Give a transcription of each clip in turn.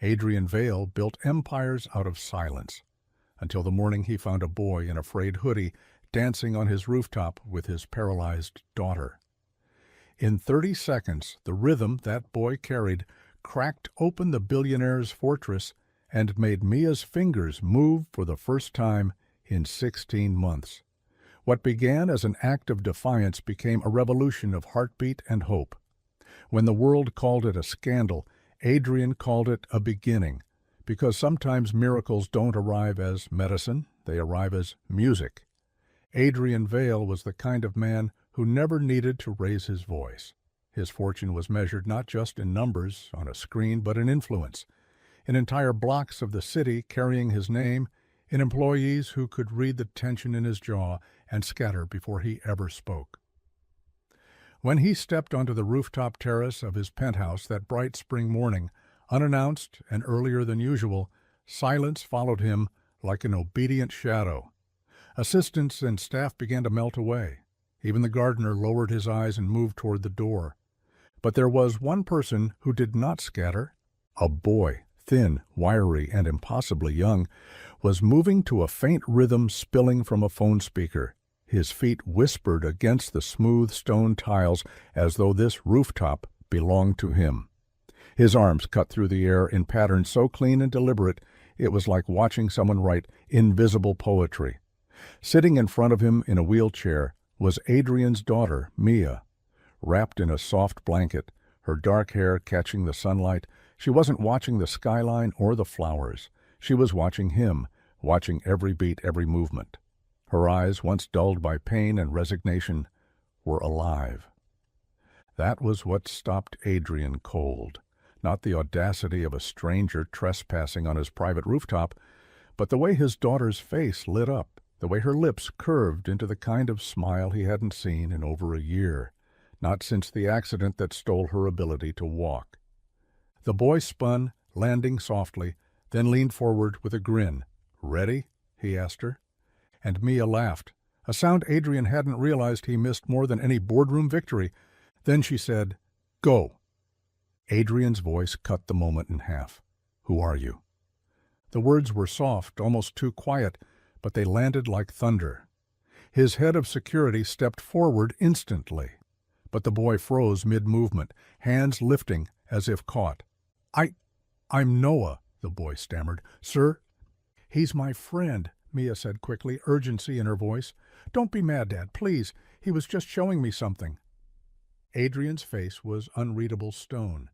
Adrian Vale built empires out of silence, until the morning he found a boy in a frayed hoodie dancing on his rooftop with his paralyzed daughter. In 30 seconds, the rhythm that boy carried cracked open the billionaire's fortress and made Mia's fingers move for the first time in 16 months. What began as an act of defiance became a revolution of heartbeat and hope. When the world called it a scandal, Adrian called it a beginning, because sometimes miracles don't arrive as medicine, they arrive as music. Adrian Vale was the kind of man who never needed to raise his voice. His fortune was measured not just in numbers on a screen, but in influence, in entire blocks of the city carrying his name, in employees who could read the tension in his jaw and scatter before he ever spoke. When he stepped onto the rooftop terrace of his penthouse that bright spring morning, unannounced and earlier than usual, silence followed him like an obedient shadow. Assistants and staff began to melt away. Even the gardener lowered his eyes and moved toward the door. But there was one person who did not scatter. A boy, thin, wiry, and impossibly young, was moving to a faint rhythm spilling from a phone speaker. His feet whispered against the smooth stone tiles as though this rooftop belonged to him. His arms cut through the air in patterns so clean and deliberate it was like watching someone write invisible poetry. Sitting in front of him in a wheelchair was Adrian's daughter, Mia. Wrapped in a soft blanket, her dark hair catching the sunlight, she wasn't watching the skyline or the flowers. She was watching him, watching every beat, every movement. Her eyes, once dulled by pain and resignation, were alive. That was what stopped Adrian cold. Not the audacity of a stranger trespassing on his private rooftop, but the way his daughter's face lit up, the way her lips curved into the kind of smile he hadn't seen in over a year, not since the accident that stole her ability to walk. The boy spun, landing softly, then leaned forward with a grin. "Ready?" he asked her. And Mia laughed, a sound Adrian hadn't realized he missed more than any boardroom victory. Then she said, "Go." Adrian's voice cut the moment in half. "Who are you?" The words were soft, almost too quiet, but they landed like thunder. His head of security stepped forward instantly, but the boy froze mid-movement, hands lifting as if caught. I'm Noah," the boy stammered. "Sir?" "He's my friend," Mia said quickly, urgency in her voice. "Don't be mad, Dad, please. He was just showing me something." Adrian's face was unreadable stone.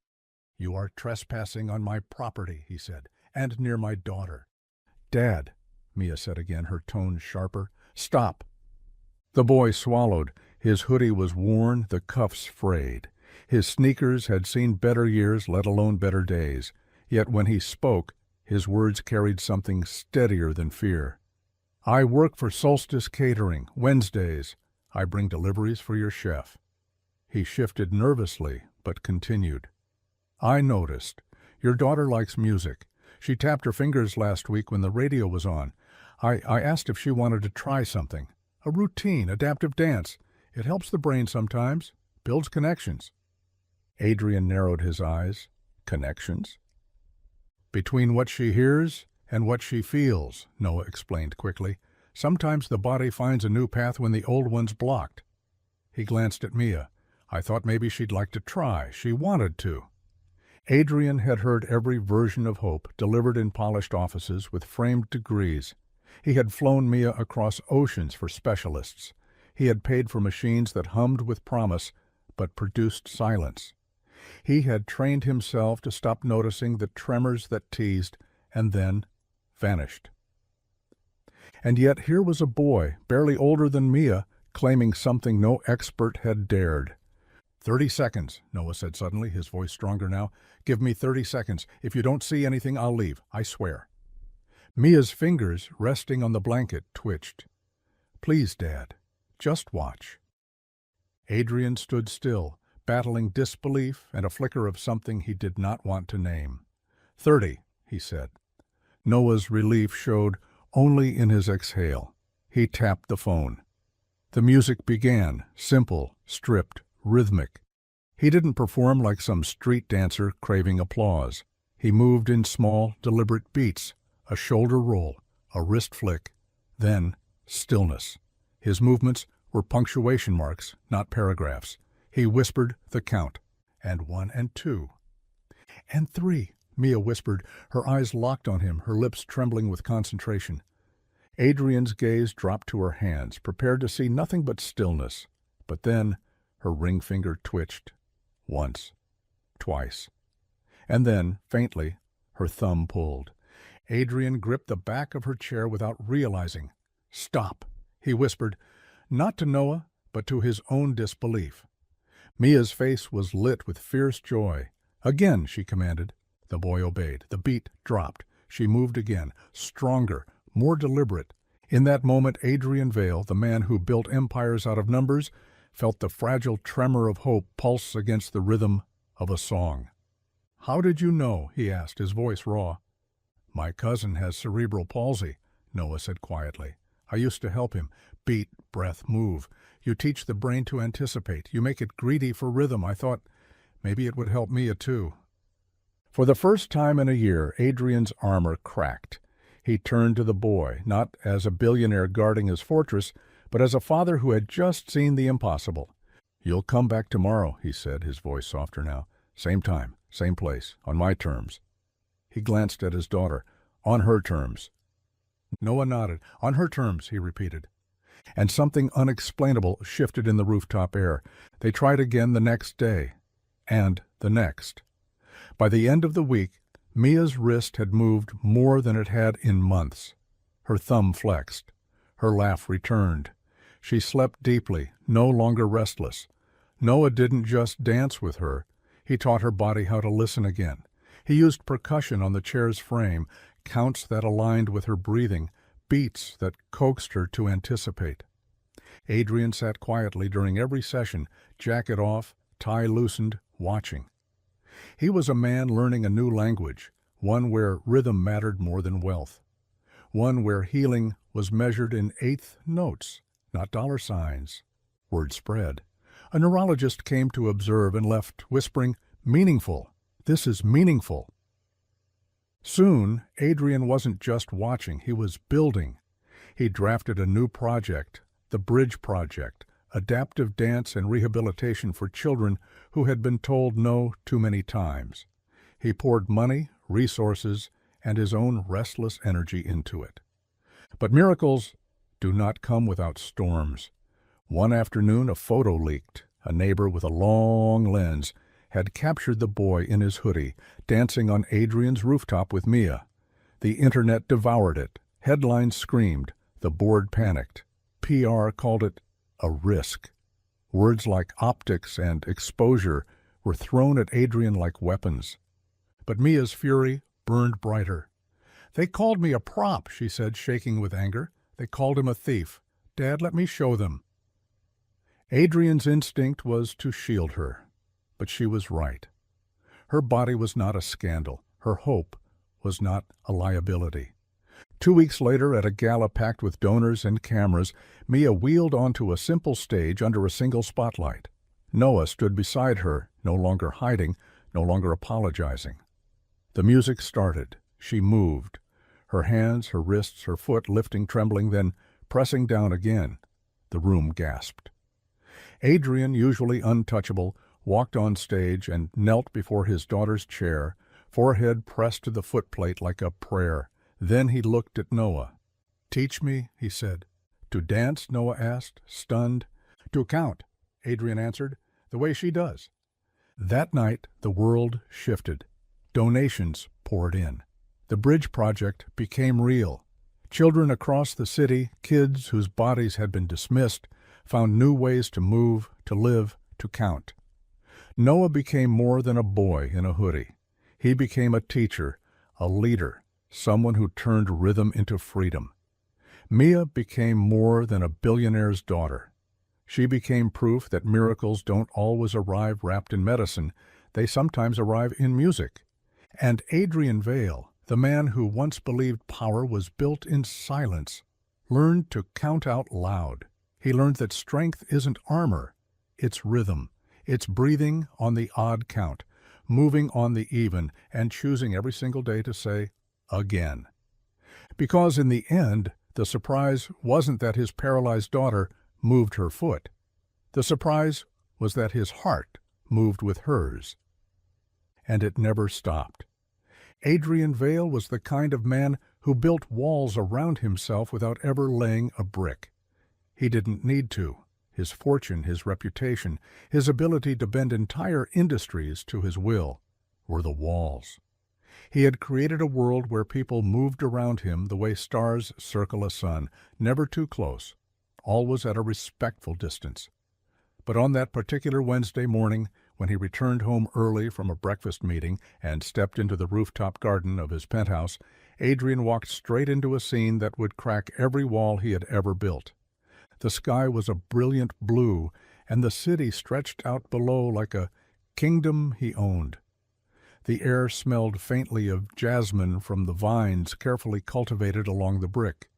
"You are trespassing on my property," he said, "and near my daughter." "Dad," Mia said again, her tone sharper. "Stop." The boy swallowed. His hoodie was worn, the cuffs frayed. His sneakers had seen better years, let alone better days. Yet when he spoke, his words carried something steadier than fear. "I work for Solstice Catering, Wednesdays. I bring deliveries for your chef." He shifted nervously, but continued. "I noticed. Your daughter likes music. She tapped her fingers last week when the radio was on. I asked if she wanted to try something. A routine, adaptive dance. It helps the brain sometimes, builds connections." Adrian narrowed his eyes. "Connections?" "Between what she hears and what she feels," Noah explained quickly. "Sometimes the body finds a new path when the old one's blocked." He glanced at Mia. "I thought maybe she'd like to try. She wanted to." Adrian had heard every version of hope delivered in polished offices with framed degrees. He had flown Mia across oceans for specialists. He had paid for machines that hummed with promise but produced silence. He had trained himself to stop noticing the tremors that teased and then vanished. And yet here was a boy, barely older than Mia, claiming something no expert had dared. 30 seconds, Noah said suddenly, his voice stronger now. "Give me 30 seconds. If you don't see anything, I'll leave. I swear." Mia's fingers, resting on the blanket, twitched. "Please, Dad, just watch." Adrian stood still, battling disbelief and a flicker of something he did not want to name. 30, he said. Noah's relief showed only in his exhale. He tapped the phone. The music began, simple, stripped, rhythmic. He didn't perform like some street dancer craving applause. He moved in small, deliberate beats, a shoulder roll, a wrist flick, then stillness. His movements were punctuation marks, not paragraphs. He whispered the count. And 1 and 2. And 3, Mia whispered, her eyes locked on him, her lips trembling with concentration. Adrian's gaze dropped to her hands, prepared to see nothing but stillness. But then her ring finger twitched. Once. Twice. And then, faintly, her thumb pulled. Adrian gripped the back of her chair without realizing. "Stop," he whispered, not to Noah, but to his own disbelief. Mia's face was lit with fierce joy. "Again," she commanded. The boy obeyed. The beat dropped. She moved again, stronger, more deliberate. In that moment, Adrian Vale, the man who built empires out of numbers, felt the fragile tremor of hope pulse against the rhythm of a song. "How did you know?" he asked, his voice raw. "My cousin has cerebral palsy," Noah said quietly. "I used to help him. Beat, breath, move. You teach the brain to anticipate. You make it greedy for rhythm. I thought maybe it would help Mia too." For the first time in a year, Adrian's armor cracked. He turned to the boy, not as a billionaire guarding his fortress, but as a father who had just seen the impossible. "You'll come back tomorrow," he said, his voice softer now. "Same time, same place, on my terms." He glanced at his daughter. "On her terms." Noah nodded. "On her terms," he repeated. And something unexplainable shifted in the rooftop air. They tried again the next day. And the next. By the end of the week, Mia's wrist had moved more than it had in months. Her thumb flexed. Her laugh returned. She slept deeply, no longer restless. Noah didn't just dance with her. He taught her body how to listen again. He used percussion on the chair's frame, counts that aligned with her breathing, beats that coaxed her to anticipate. Adrian sat quietly during every session, jacket off, tie loosened, watching. He was a man learning a new language, one where rhythm mattered more than wealth, one where healing was measured in eighth notes, not dollar signs. Word spread. A neurologist came to observe and left, whispering, "Meaningful. This is meaningful." Soon, Adrian wasn't just watching, he was building. He drafted a new project, the Bridge Project, adaptive dance and rehabilitation for children who had been told no too many times. He poured money, resources, and his own restless energy into it. But miracles do not come without storms. One afternoon, a photo leaked. A neighbor with a long lens had captured the boy in his hoodie, dancing on Adrian's rooftop with Mia. The internet devoured it. Headlines screamed. The board panicked. PR called it a risk. Words like optics and exposure were thrown at Adrian like weapons. But Mia's fury burned brighter. "They called me a prop," she said, shaking with anger. "They called him a thief. Dad, let me show them." Adrian's instinct was to shield her. But she was right. Her body was not a scandal. Her hope was not a liability. 2 weeks later, at a gala packed with donors and cameras, Mia wheeled onto a simple stage under a single spotlight. Noah stood beside her, no longer hiding, no longer apologizing. The music started. She moved. Her hands, her wrists, her foot lifting, trembling, then pressing down again. The room gasped. Adrian, usually untouchable, walked on stage and knelt before his daughter's chair, forehead pressed to the footplate like a prayer. Then he looked at Noah. "Teach me," he said. "To dance?" Noah asked, stunned. "To count," Adrian answered, "the way she does." That night, the world shifted. Donations poured in. The Bridge Project became real. Children across the city, kids whose bodies had been dismissed, found new ways to move, to live, to count. Noah became more than a boy in a hoodie. He became a teacher, a leader, someone who turned rhythm into freedom. Mia became more than a billionaire's daughter. She became proof that miracles don't always arrive wrapped in medicine, they sometimes arrive in music. And Adrian Vale, the man who once believed power was built in silence, learned to count out loud. He learned that strength isn't armor, it's rhythm. It's breathing on the odd count, moving on the even and choosing every single day to say, again. Because in the end, the surprise wasn't that his paralyzed daughter moved her foot. The surprise was that his heart moved with hers. And it never stopped. Adrian Vale was the kind of man who built walls around himself without ever laying a brick. He didn't need to. His fortune, his reputation, his ability to bend entire industries to his will were the walls. He had created a world where people moved around him the way stars circle a sun, never too close, always at a respectful distance. But on that particular Wednesday morning, when he returned home early from a breakfast meeting and stepped into the rooftop garden of his penthouse, Adrian walked straight into a scene that would crack every wall he had ever built. The sky was a brilliant blue, and the city stretched out below like a kingdom he owned. The air smelled faintly of jasmine from the vines carefully cultivated along the brick.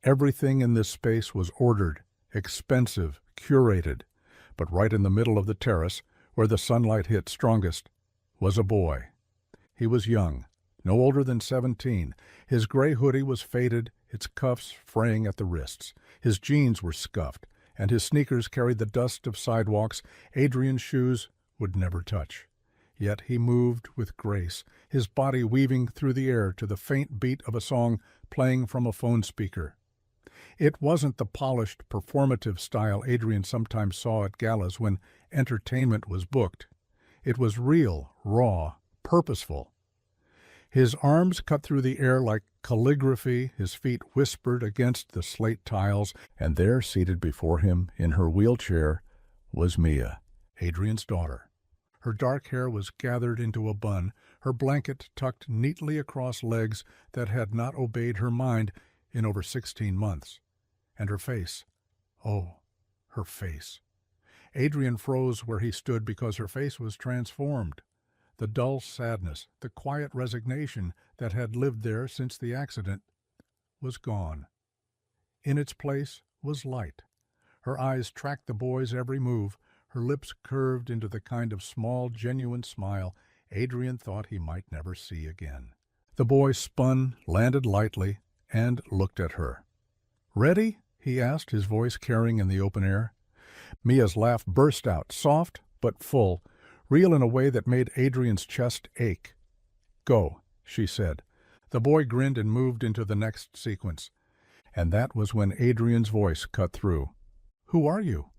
Everything in this space was ordered, expensive, curated, but right in the middle of the terrace, where the sunlight hit strongest, was a boy. He was young, no older than 17. His gray hoodie was faded, its cuffs fraying at the wrists. His jeans were scuffed, and his sneakers carried the dust of sidewalks Adrian's shoes would never touch. Yet he moved with grace, his body weaving through the air to the faint beat of a song playing from a phone speaker. It wasn't the polished, performative style Adrian sometimes saw at galas when entertainment was booked. It was real, raw, purposeful. His arms cut through the air like calligraphy, his feet whispered against the slate tiles, and there, seated before him in her wheelchair, was Mia, Adrian's daughter. Her dark hair was gathered into a bun, her blanket tucked neatly across legs that had not obeyed her mind in over 16 months. And her face. Oh, her face. Adrian froze where he stood because her face was transformed. The dull sadness, the quiet resignation that had lived there since the accident, was gone. In its place was light. Her eyes tracked the boy's every move, her lips curved into the kind of small, genuine smile Adrian thought he might never see again. The boy spun, landed lightly, and looked at her. "Ready?" he asked, his voice carrying in the open air. Mia's laugh burst out, soft but full, real in a way that made Adrian's chest ache. "Go," she said. The boy grinned and moved into the next sequence. And that was when Adrian's voice cut through. "Who are you?"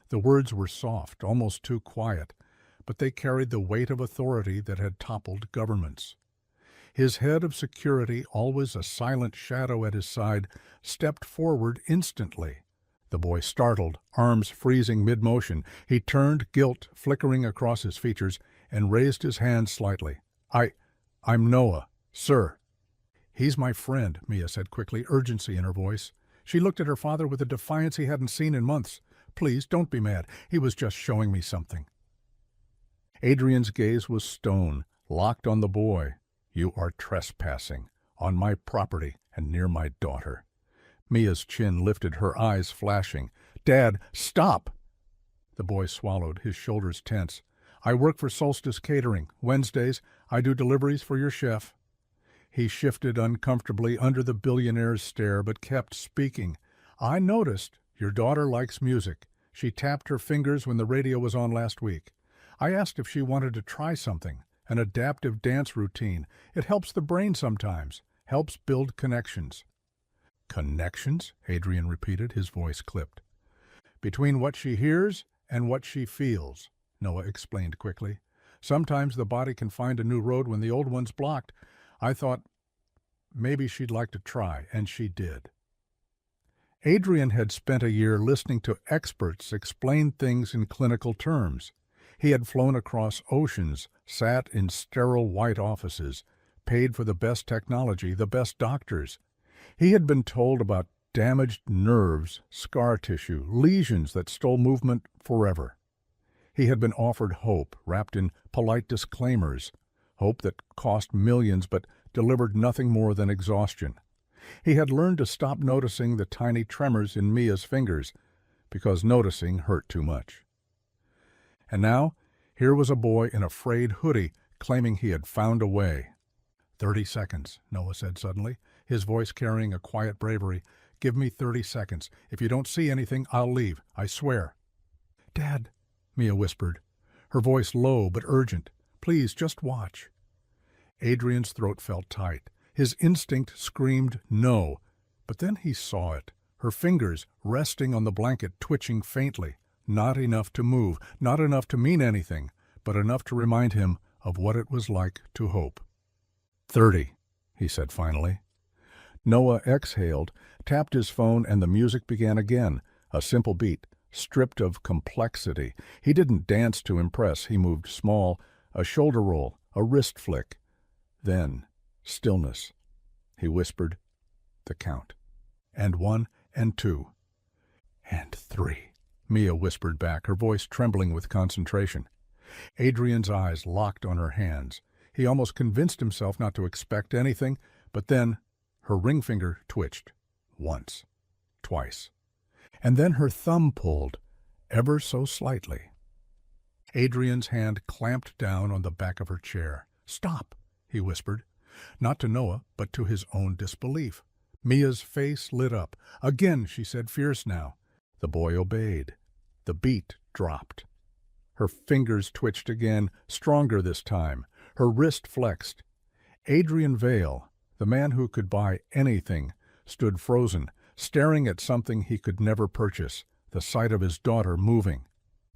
The words were soft, almost too quiet, but they carried the weight of authority that had toppled governments. His head of security, always a silent shadow at his side, stepped forward instantly. The boy startled, arms freezing mid-motion. He turned, guilt flickering across his features, and raised his hand slightly. I'm Noah, sir." "He's my friend," Mia said quickly, urgency in her voice. She looked at her father with a defiance he hadn't seen in months. "Please, don't be mad. He was just showing me something." Adrian's gaze was stone, locked on the boy. "You are trespassing on my property and near my daughter." Mia's chin lifted, her eyes flashing. "Dad, stop!" The boy swallowed, his shoulders tense. "I work for Solstice Catering. Wednesdays, I do deliveries for your chef." He shifted uncomfortably under the billionaire's stare, but kept speaking. "I noticed your daughter likes music. She tapped her fingers when the radio was on last week. I asked if she wanted to try something, an adaptive dance routine. It helps the brain sometimes, helps build connections." "Connections?" Adrian repeated, his voice clipped. "Between what she hears and what she feels," Noah explained quickly. "Sometimes the body can find a new road when the old one's blocked. I thought maybe she'd like to try, and she did." Adrian had spent a year listening to experts explain things in clinical terms. He had flown across oceans, sat in sterile white offices, paid for the best technology, the best doctors. He had been told about damaged nerves, scar tissue, lesions that stole movement forever. He had been offered hope, wrapped in polite disclaimers, hope that cost millions but delivered nothing more than exhaustion. He had learned to stop noticing the tiny tremors in Mia's fingers, because noticing hurt too much. And now Here was a boy in a frayed hoodie claiming he had found a way. 30 seconds, Noah said suddenly, his voice carrying a quiet bravery. Give me 30 seconds. If you don't see anything, I'll leave. I swear. Dad, Mia whispered, her voice low but urgent. Please, just watch. Adrian's throat felt tight. His instinct screamed no, but then he saw it, her fingers resting on the blanket twitching faintly. Not enough to move, not enough to mean anything, but enough to remind him of what it was like to hope. 30, he said finally. Noah exhaled, tapped his phone, and the music began again, a simple beat, stripped of complexity. He didn't dance to impress, he moved small, a shoulder roll, a wrist flick. Then, stillness. He whispered, the count. And 1, and 2, and 3. Mia whispered back, her voice trembling with concentration. Adrian's eyes locked on her hands. He almost convinced himself not to expect anything, but then her ring finger twitched. Once. Twice. And then her thumb pulled, ever so slightly. Adrian's hand clamped down on the back of her chair. Stop, he whispered, not to Noah, but to his own disbelief. Mia's face lit up. Again, she said, fierce now. The boy obeyed. The beat dropped. Her fingers twitched again, stronger this time. Her wrist flexed. Adrian Vale, the man who could buy anything, stood frozen, staring at something he could never purchase, the sight of his daughter moving.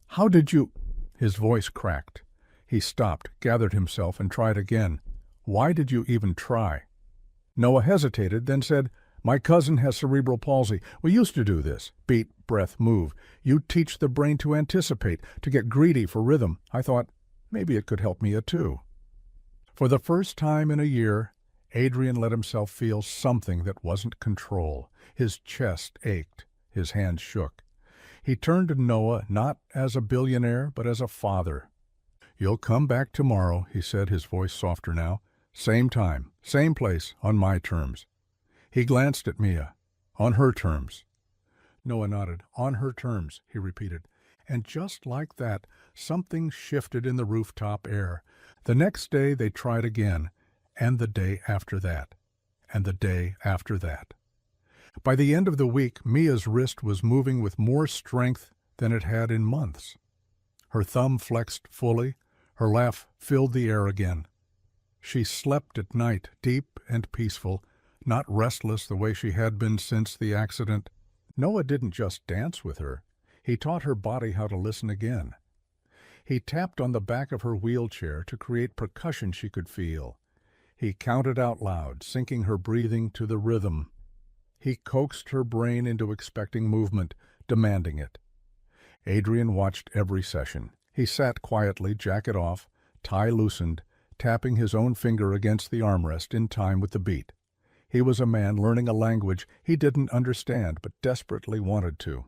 How did you... His voice cracked. He stopped, gathered himself, and tried again. Why did you even try? Noah hesitated, then said, my cousin has cerebral palsy. We used to do this. Beat, breath, move. You teach the brain to anticipate, to get greedy for rhythm. I thought, maybe it could help Mia too. For the first time in a year, Adrian let himself feel something that wasn't control. His chest ached. His hands shook. He turned to Noah not as a billionaire, but as a father. You'll come back tomorrow, he said, his voice softer now. Same time, same place, on my terms. He glanced at Mia. On her terms. Noah nodded. On her terms, he repeated. And just like that, something shifted in the rooftop air. The next day they tried again, and the day after that, and the day after that. By the end of the week, Mia's wrist was moving with more strength than it had in months. Her thumb flexed fully. Her laugh filled the air again. She slept at night, deep and peaceful, not restless the way she had been since the accident. Noah didn't just dance with her. He taught her body how to listen again. He tapped on the back of her wheelchair to create percussion she could feel. He counted out loud, syncing her breathing to the rhythm. He coaxed her brain into expecting movement, demanding it. Adrian watched every session. He sat quietly, jacket off, tie loosened, tapping his own finger against the armrest in time with the beat. He was a man learning a language he didn't understand but desperately wanted to.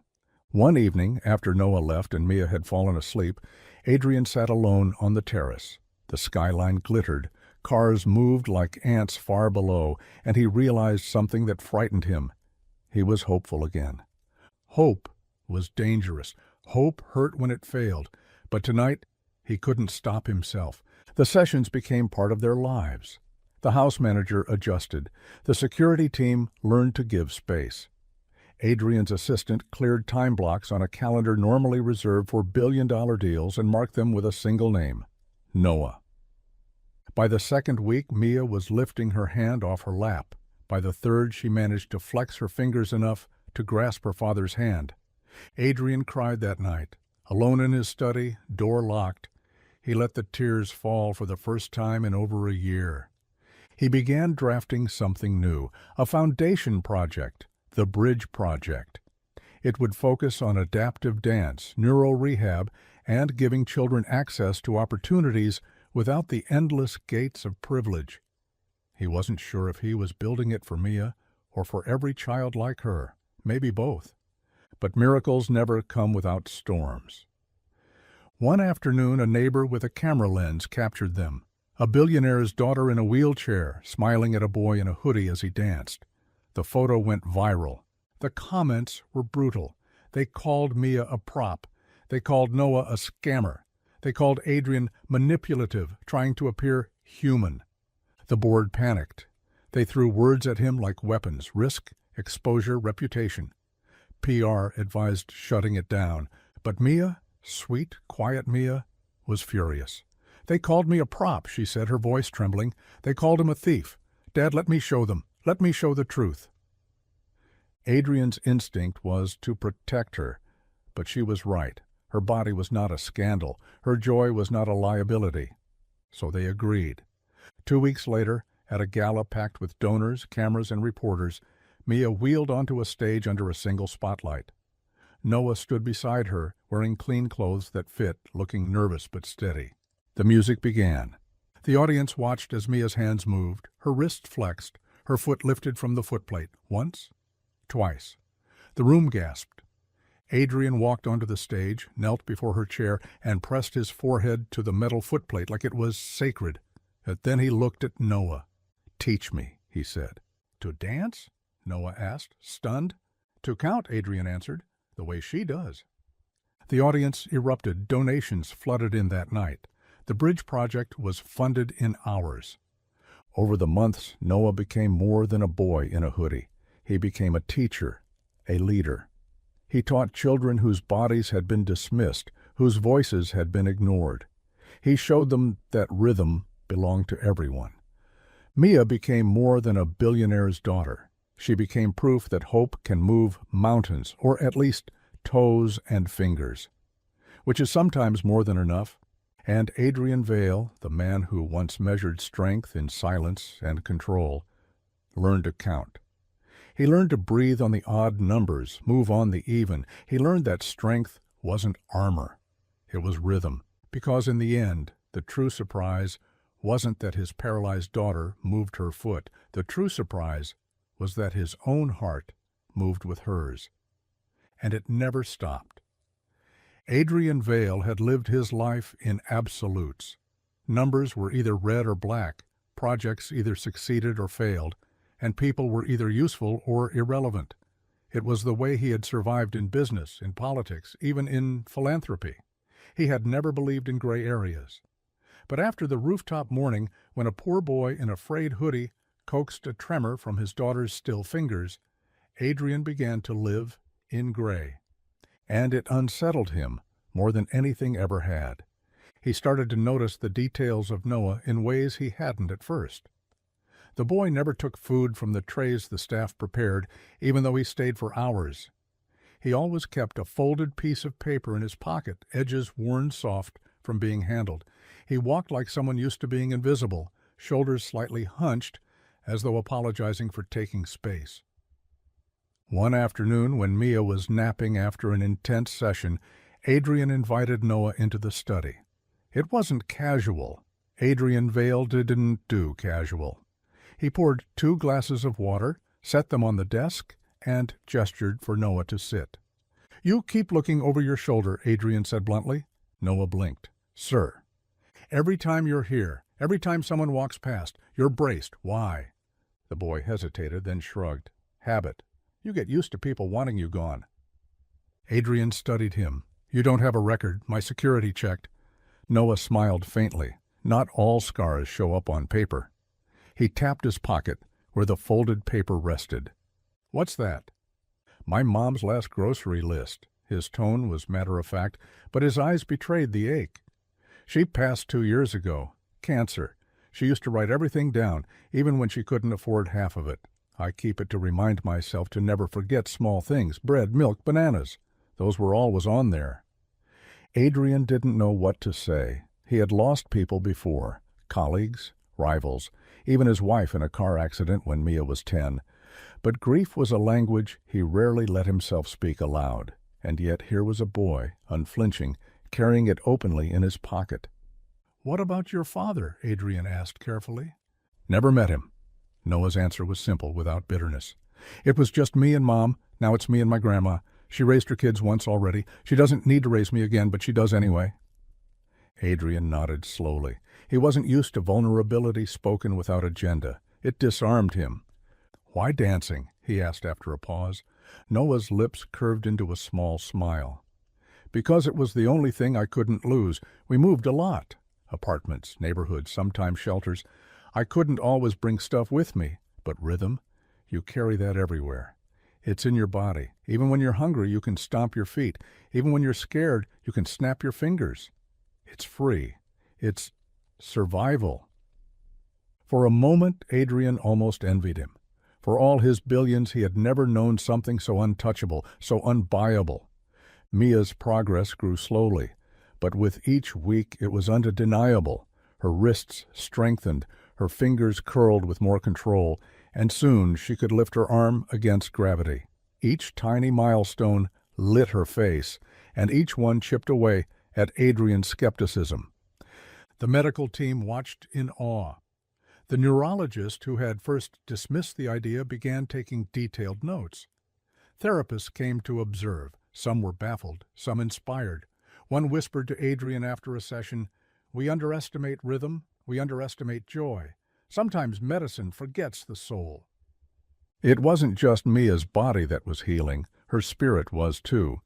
One evening, after Noah left and Mia had fallen asleep, Adrian sat alone on the terrace. The skyline glittered, cars moved like ants far below, and he realized something that frightened him. He was hopeful again. Hope was dangerous. Hope hurt when it failed. But tonight, he couldn't stop himself. The sessions became part of their lives. The house manager adjusted. The security team learned to give space. Adrian's assistant cleared time blocks on a calendar normally reserved for billion-dollar deals and marked them with a single name, Noah. By the second week, Mia was lifting her hand off her lap. By the third, she managed to flex her fingers enough to grasp her father's hand. Adrian cried that night. Alone in his study, door locked, he let the tears fall for the first time in over a year. He began drafting something new, a foundation project, the Bridge Project. It would focus on adaptive dance, neuro rehab, and giving children access to opportunities without the endless gates of privilege. He wasn't sure if he was building it for Mia or for every child like her, maybe both. But miracles never come without storms. One afternoon, a neighbor with a camera lens captured them. A billionaire's daughter in a wheelchair, smiling at a boy in a hoodie as he danced. The photo went viral. The comments were brutal. They called Mia a prop. They called Noah a scammer. They called Adrian manipulative, trying to appear human. The board panicked. They threw words at him like weapons: risk, exposure, reputation. PR advised shutting it down, but Mia, sweet, quiet Mia, was furious. "They called me a prop," she said, her voice trembling. "They called him a thief. Dad, let me show them. Let me show the truth." Adrian's instinct was to protect her, but she was right. Her body was not a scandal. Her joy was not a liability. So they agreed. 2 weeks later, at a gala packed with donors, cameras, and reporters, Mia wheeled onto a stage under a single spotlight. Noah stood beside her, wearing clean clothes that fit, looking nervous but steady. The music began. The audience watched as Mia's hands moved, her wrist flexed, her foot lifted from the footplate. Once, twice. The room gasped. Adrian walked onto the stage, knelt before her chair, and pressed his forehead to the metal footplate like it was sacred. And then he looked at Noah. "Teach me," he said. "To dance?" Noah asked, stunned. "To count," Adrian answered, "the way she does." The audience erupted. Donations flooded in that night. The bridge project was funded in hours. Over the months, Noah became more than a boy in a hoodie. He became a teacher, a leader. He taught children whose bodies had been dismissed, whose voices had been ignored. He showed them that rhythm belonged to everyone. Mia became more than a billionaire's daughter. She became proof that hope can move mountains, or at least toes and fingers, which is sometimes more than enough. And Adrian Vale, the man who once measured strength in silence and control, learned to count. He learned to breathe on the odd numbers, move on the even. He learned that strength wasn't armor. It was rhythm. Because in the end, the true surprise wasn't that his paralyzed daughter moved her foot. The true surprise was that his own heart moved with hers. And it never stopped. Adrian Vale had lived his life in absolutes. Numbers were either red or black, projects either succeeded or failed, and people were either useful or irrelevant. It was the way he had survived in business, in politics, even in philanthropy. He had never believed in gray areas. But after the rooftop morning, when a poor boy in a frayed hoodie coaxed a tremor from his daughter's still fingers, Adrian began to live in gray. And it unsettled him more than anything ever had. He started to notice the details of Noah in ways he hadn't at first. The boy never took food from the trays the staff prepared, even though he stayed for hours. He always kept a folded piece of paper in his pocket, edges worn soft from being handled. He walked like someone used to being invisible, shoulders slightly hunched, as though apologizing for taking space. One afternoon, when Mia was napping after an intense session, Adrian invited Noah into the study. It wasn't casual. Adrian Vale didn't do casual. He poured 2 glasses of water, set them on the desk, and gestured for Noah to sit. "You keep looking over your shoulder," Adrian said bluntly. Noah blinked. "Sir, every time you're here, every time someone walks past, you're braced. Why?" The boy hesitated, then shrugged. "Habit. You get used to people wanting you gone." Adrian studied him. "You don't have a record. My security checked." Noah smiled faintly. Not all scars show up on paper. He tapped his pocket, where the folded paper rested. "What's that?" "My mom's last grocery list." His tone was matter-of-fact, but his eyes betrayed the ache. "She passed 2 years ago. Cancer. She used to write everything down, even when she couldn't afford half of it. I keep it to remind myself to never forget small things: bread, milk, bananas. Those were always on there." Adrian didn't know what to say. He had lost people before, colleagues, rivals, even his wife in a car accident when Mia was 10. But grief was a language he rarely let himself speak aloud. And yet here was a boy, unflinching, carrying it openly in his pocket. "What about your father?" Adrian asked carefully. "Never met him." Noah's answer was simple, without bitterness. "It was just me and Mom. Now it's me and my grandma. She raised her kids once already. She doesn't need to raise me again, but she does anyway." Adrian nodded slowly. He wasn't used to vulnerability spoken without agenda. It disarmed him. "Why dancing?" he asked after a pause. Noah's lips curved into a small smile. Because it was the only thing I couldn't lose. We moved a lot. Apartments, neighborhoods, sometimes shelters. I couldn't always bring stuff with me. But rhythm, you carry that everywhere. It's in your body. Even when you're hungry, you can stomp your feet. Even when you're scared, you can snap your fingers. It's free. It's survival. For a moment, Adrian almost envied him. For all his billions, he had never known something so untouchable, so unbuyable. Mia's progress grew slowly, but with each week it was undeniable. Her wrists strengthened, her fingers curled with more control, and soon she could lift her arm against gravity. Each tiny milestone lit her face, and each one chipped away at Adrian's skepticism. The medical team watched in awe. The neurologist who had first dismissed the idea began taking detailed notes. Therapists came to observe. Some were baffled, some inspired. One whispered to Adrian after a session, "We underestimate rhythm, we underestimate joy. Sometimes medicine forgets the soul." It wasn't just Mia's body that was healing, her spirit was too.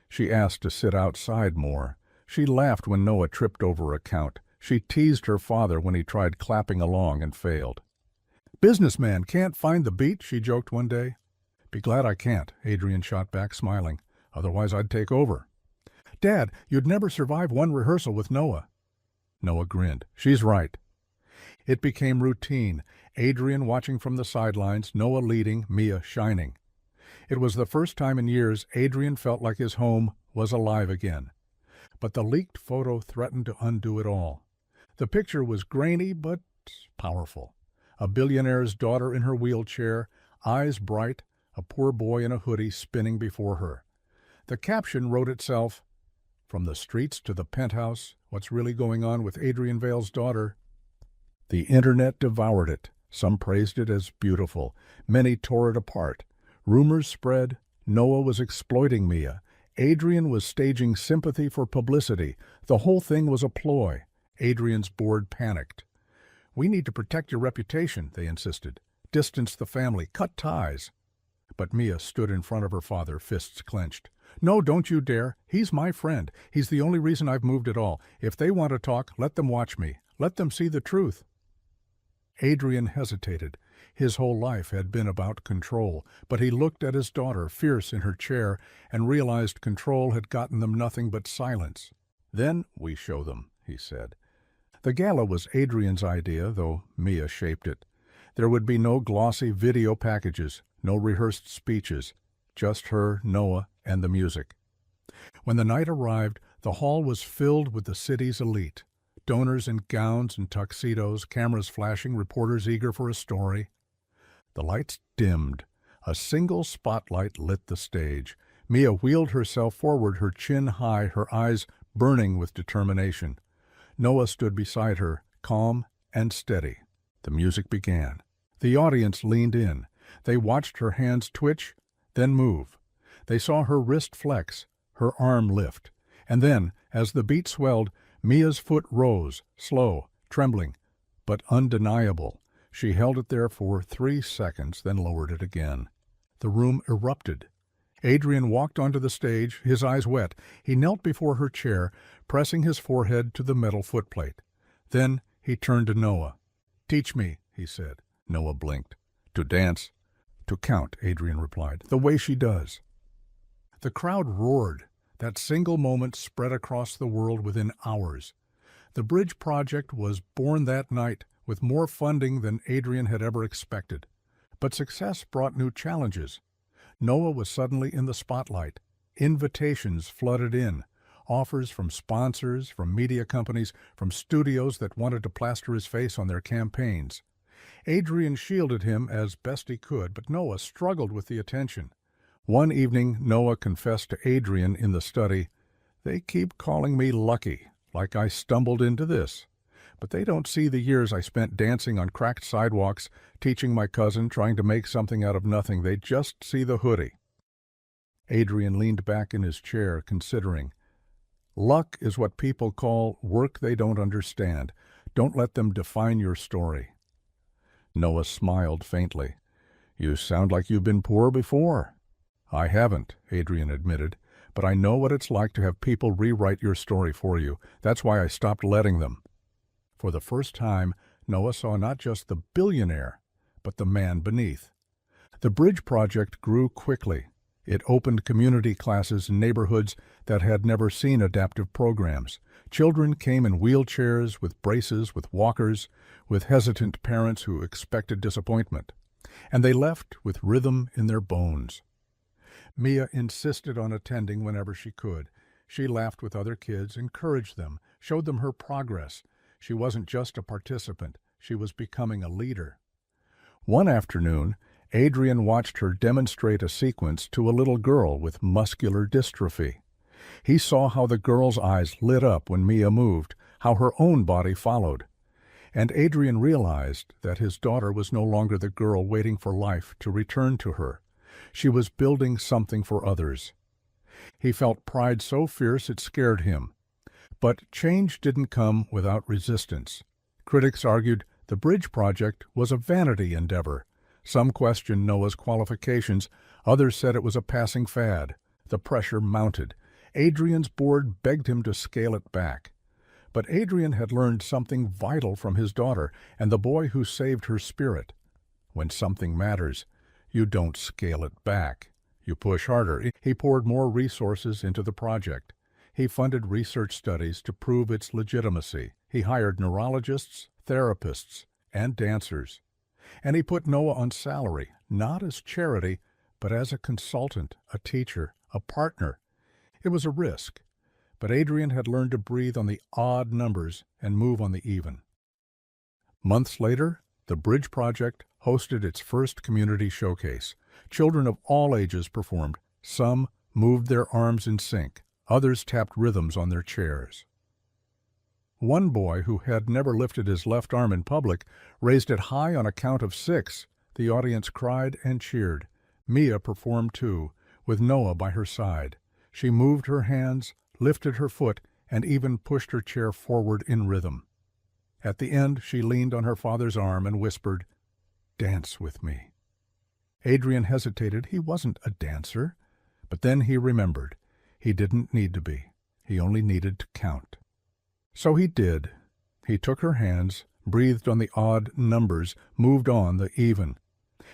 She asked to sit outside more. She laughed when Noah tripped over a count. She teased her father when he tried clapping along and failed. "Businessman can't find the beat," she joked one day. "Be glad I can't," Adrian shot back, smiling. "Otherwise I'd take over." "Dad, you'd never survive one rehearsal with Noah." Noah grinned. "She's right." It became routine. Adrian watching from the sidelines, Noah leading, Mia shining. It was the first time in years Adrian felt like his home was alive again. But the leaked photo threatened to undo it all. The picture was grainy but powerful. A billionaire's daughter in her wheelchair, eyes bright, a poor boy in a hoodie spinning before her. The caption wrote itself, "From the streets to the penthouse, what's really going on with Adrian Vale's daughter?" The internet devoured it. Some praised it as beautiful. Many tore it apart. Rumors spread. Noah was exploiting Mia. Adrian was staging sympathy for publicity. The whole thing was a ploy. Adrian's board panicked. "We need to protect your reputation," they insisted. "Distance the family. Cut ties." But Mia stood in front of her father, fists clenched. "No, don't you dare. He's my friend. He's the only reason I've moved at all. If they want to talk, let them watch me. Let them see the truth." Adrian hesitated. His whole life had been about control, but he looked at his daughter, fierce in her chair, and realized control had gotten them nothing but silence. "Then we show them," he said. The gala was Adrian's idea, though Mia shaped it. There would be no glossy video packages, no rehearsed speeches, just her, Noah, and the music. When the night arrived, the hall was filled with the city's elite. Donors in gowns and tuxedos, cameras flashing, reporters eager for a story. The lights dimmed. A single spotlight lit the stage. Mia wheeled herself forward, her chin high, her eyes burning with determination. Noah stood beside her, calm and steady. The music began. The audience leaned in. They watched her hands twitch, then move. They saw her wrist flex, her arm lift. And then, as the beat swelled, Mia's foot rose, slow, trembling, but undeniable. She held it there for 3 seconds, then lowered it again. The room erupted. Adrian walked onto the stage, his eyes wet. He knelt before her chair, pressing his forehead to the metal footplate. Then he turned to Noah. "Teach me," he said. Noah blinked. "To dance." "To count," Adrian replied, "the way she does." The crowd roared. That single moment spread across the world within hours. The Bridge Project was born that night with more funding than Adrian had ever expected. But success brought new challenges. Noah was suddenly in the spotlight. Invitations flooded in. Offers from sponsors, from media companies, from studios that wanted to plaster his face on their campaigns. Adrian shielded him as best he could, but Noah struggled with the attention. One evening, Noah confessed to Adrian in the study, "They keep calling me lucky, like I stumbled into this. But they don't see the years I spent dancing on cracked sidewalks, teaching my cousin, trying to make something out of nothing. They just see the hoodie." Adrian leaned back in his chair, considering. "Luck is what people call work they don't understand. Don't let them define your story." Noah smiled faintly. "You sound like you've been poor before." "I haven't," Adrian admitted, but I know what it's like to have people rewrite your story for you. That's why I stopped letting them." For the first time, Noah saw not just the billionaire, but the man beneath. The Bridge Project grew quickly. It opened community classes in neighborhoods that had never seen adaptive programs. Children came in wheelchairs, with braces, with walkers, with hesitant parents who expected disappointment. And they left with rhythm in their bones. Mia insisted on attending whenever she could. She laughed with other kids, encouraged them, showed them her progress. She wasn't just a participant, she was becoming a leader. One afternoon, Adrian watched her demonstrate a sequence to a little girl with muscular dystrophy. He saw how the girl's eyes lit up when Mia moved, how her own body followed. And Adrian realized that his daughter was no longer the girl waiting for life to return to her. She was building something for others. He felt pride so fierce it scared him. But change didn't come without resistance. Critics argued the Bridge Project was a vanity endeavor. Some questioned Noah's qualifications, others said it was a passing fad. The pressure mounted. Adrian's board begged him to scale it back. But Adrian had learned something vital from his daughter and the boy who saved her spirit. When something matters, you don't scale it back. You push harder. He poured more resources into the project. He funded research studies to prove its legitimacy. He hired neurologists, therapists, and dancers. And he put Noah on salary, not as charity, but as a consultant, a teacher, a partner. It was a risk, but Adrian had learned to breathe on the odd numbers and move on the even. Months later, the Bridge Project hosted its first community showcase. Children of all ages performed. Some moved their arms in sync. Others tapped rhythms on their chairs. One boy, who had never lifted his left arm in public, raised it high on a count of 6. The audience cried and cheered. Mia performed too, with Noah by her side. She moved her hands, lifted her foot, and even pushed her chair forward in rhythm. At the end, she leaned on her father's arm and whispered, "Dance with me." Adrian hesitated. He wasn't a dancer. But then he remembered. He didn't need to be. He only needed to count. So he did. He took her hands, breathed on the odd numbers, moved on the even.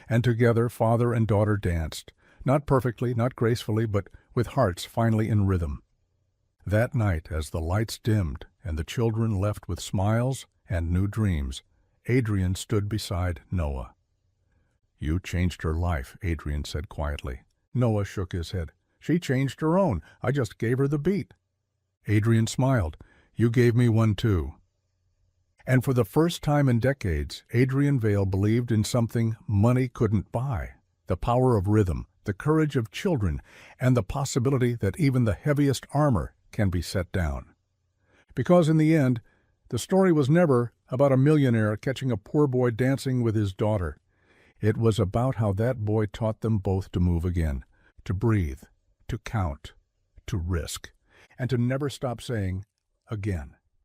And together father and daughter danced, not perfectly, not gracefully, but with hearts finally in rhythm. That night, as the lights dimmed and the children left with smiles and new dreams, Adrian stood beside Noah. "You changed her life," Adrian said quietly. Noah shook his head. "She changed her own. I just gave her the beat." Adrian smiled. "You gave me one too." And for the first time in decades, Adrian Vale believed in something money couldn't buy: the power of rhythm, the courage of children, and the possibility that even the heaviest armor can be set down. Because in the end, the story was never about a millionaire catching a poor boy dancing with his daughter. It was about how that boy taught them both to move again, to breathe, to count, to risk, and to never stop saying, "Again."